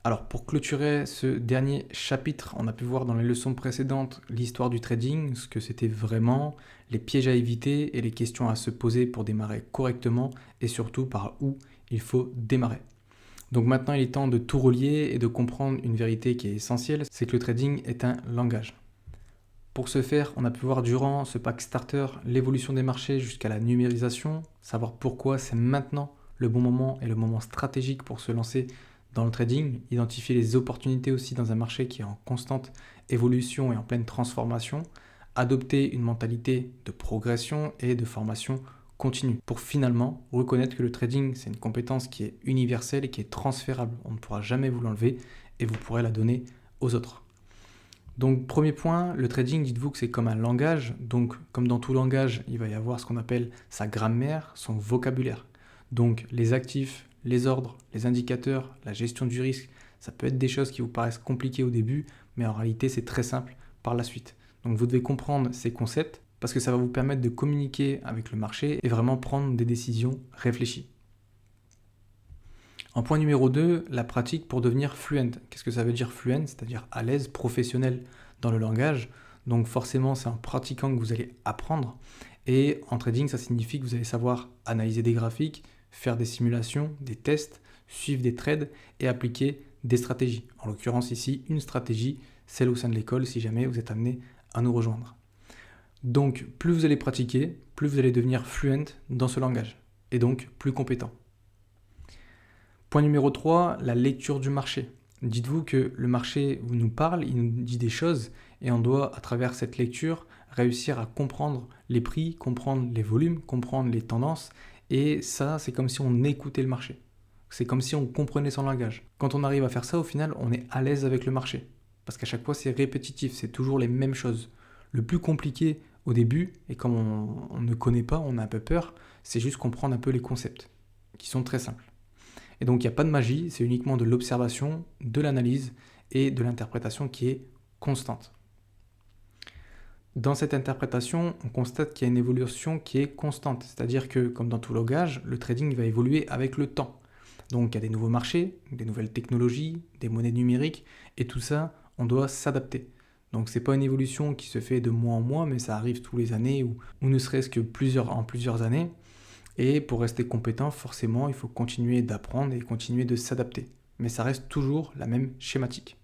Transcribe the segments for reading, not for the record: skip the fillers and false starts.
Alors pour clôturer ce dernier chapitre, on a pu voir dans les leçons précédentes l'histoire du trading, ce que c'était vraiment, les pièges à éviter et les questions à se poser pour démarrer correctement et surtout par où il faut démarrer. Donc maintenant il est temps de tout relier et de comprendre une vérité qui est essentielle, c'est que le trading est un langage. Pour ce faire, on a pu voir durant ce pack starter l'évolution des marchés jusqu'à la numérisation, savoir pourquoi c'est maintenant le bon moment et le moment stratégique pour se lancer dans le trading, identifier les opportunités aussi dans un marché qui est en constante évolution et en pleine transformation, adopter une mentalité de progression et de formation continue pour finalement reconnaître que le trading c'est une compétence qui est universelle et qui est transférable. On ne pourra jamais vous l'enlever et vous pourrez la donner aux autres. Donc premier point, le trading, dites-vous que c'est comme un langage, donc comme dans tout langage, il va y avoir ce qu'on appelle sa grammaire, son vocabulaire. Donc les actifs, les ordres, les indicateurs, la gestion du risque, ça peut être des choses qui vous paraissent compliquées au début, mais en réalité c'est très simple par la suite. Donc vous devez comprendre ces concepts parce que ça va vous permettre de communiquer avec le marché et vraiment prendre des décisions réfléchies. En point numéro 2, la pratique pour devenir fluent. Qu'est-ce que ça veut dire fluent? C'est-à-dire à l'aise, professionnel dans le langage. Donc forcément, c'est en pratiquant que vous allez apprendre. Et en trading, ça signifie que vous allez savoir analyser des graphiques, faire des simulations, des tests, suivre des trades et appliquer des stratégies. En l'occurrence ici, une stratégie, celle au sein de l'école, si jamais vous êtes amené à nous rejoindre. Donc plus vous allez pratiquer, plus vous allez devenir fluent dans ce langage. Et donc plus compétent. Point numéro 3, la lecture du marché. Dites-vous que le marché nous parle, il nous dit des choses et on doit, à travers cette lecture, réussir à comprendre les prix, comprendre les volumes, comprendre les tendances. Et ça, c'est comme si on écoutait le marché. C'est comme si on comprenait son langage. Quand on arrive à faire ça, au final, on est à l'aise avec le marché. Parce qu'à chaque fois, c'est répétitif, c'est toujours les mêmes choses. Le plus compliqué au début, et comme on ne connaît pas, on a un peu peur, c'est juste comprendre un peu les concepts, qui sont très simples. Et donc il n'y a pas de magie, c'est uniquement de l'observation, de l'analyse et de l'interprétation qui est constante. Dans cette interprétation, on constate qu'il y a une évolution qui est constante, c'est-à-dire que comme dans tout langage, le trading va évoluer avec le temps. Donc il y a des nouveaux marchés, des nouvelles technologies, des monnaies numériques, et tout ça, on doit s'adapter. Donc ce n'est pas une évolution qui se fait de mois en mois, mais ça arrive tous les années ou ne serait-ce que en plusieurs années. Et pour rester compétent, forcément, il faut continuer d'apprendre et continuer de s'adapter. Mais ça reste toujours la même schématique.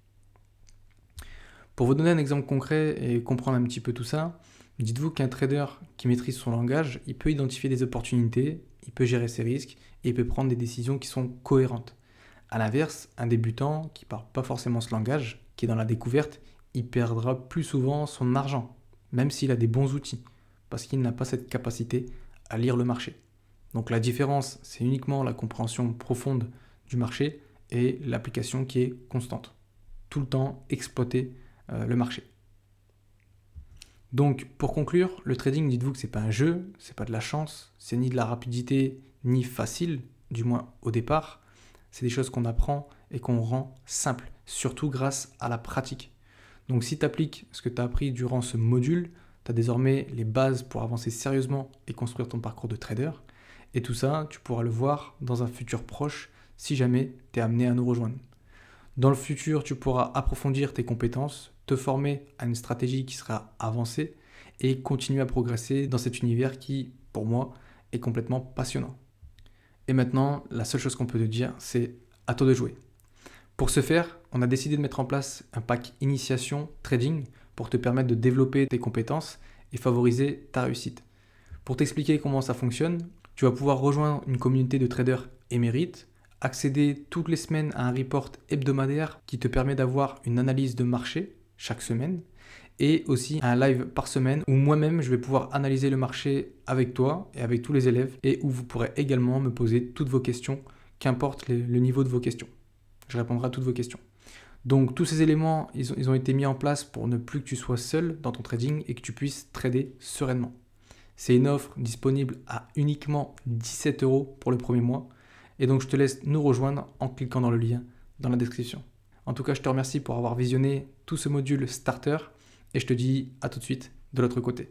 Pour vous donner un exemple concret et comprendre un petit peu tout ça, dites-vous qu'un trader qui maîtrise son langage, il peut identifier des opportunités, il peut gérer ses risques et il peut prendre des décisions qui sont cohérentes. A l'inverse, un débutant qui ne parle pas forcément ce langage, qui est dans la découverte, il perdra plus souvent son argent, même s'il a des bons outils, parce qu'il n'a pas cette capacité à lire le marché. Donc la différence, c'est uniquement la compréhension profonde du marché et l'application qui est constante. Tout le temps exploiter le marché. Donc pour conclure, le trading, dites-vous que ce n'est pas un jeu, c'est pas de la chance, c'est ni de la rapidité, ni facile, du moins au départ. C'est des choses qu'on apprend et qu'on rend simples, surtout grâce à la pratique. Donc si tu appliques ce que tu as appris durant ce module, tu as désormais les bases pour avancer sérieusement et construire ton parcours de trader. Et tout ça, tu pourras le voir dans un futur proche si jamais tu es amené à nous rejoindre. Dans le futur, tu pourras approfondir tes compétences, te former à une stratégie qui sera avancée et continuer à progresser dans cet univers qui, pour moi, est complètement passionnant. Et maintenant, la seule chose qu'on peut te dire, c'est à toi de jouer. Pour ce faire, on a décidé de mettre en place un pack initiation trading pour te permettre de développer tes compétences et favoriser ta réussite. Pour t'expliquer comment ça fonctionne, tu vas pouvoir rejoindre une communauté de traders émérites, accéder toutes les semaines à un report hebdomadaire qui te permet d'avoir une analyse de marché chaque semaine et aussi un live par semaine où moi-même je vais pouvoir analyser le marché avec toi et avec tous les élèves et où vous pourrez également me poser toutes vos questions, qu'importe le niveau de vos questions. Je répondrai à toutes vos questions. Donc tous ces éléments, ils ont été mis en place pour ne plus que tu sois seul dans ton trading et que tu puisses trader sereinement. C'est une offre disponible à uniquement 17 € pour le premier mois. Et donc je te laisse nous rejoindre en cliquant dans le lien dans la description. En tout cas, je te remercie pour avoir visionné tout ce module starter et je te dis à tout de suite de l'autre côté.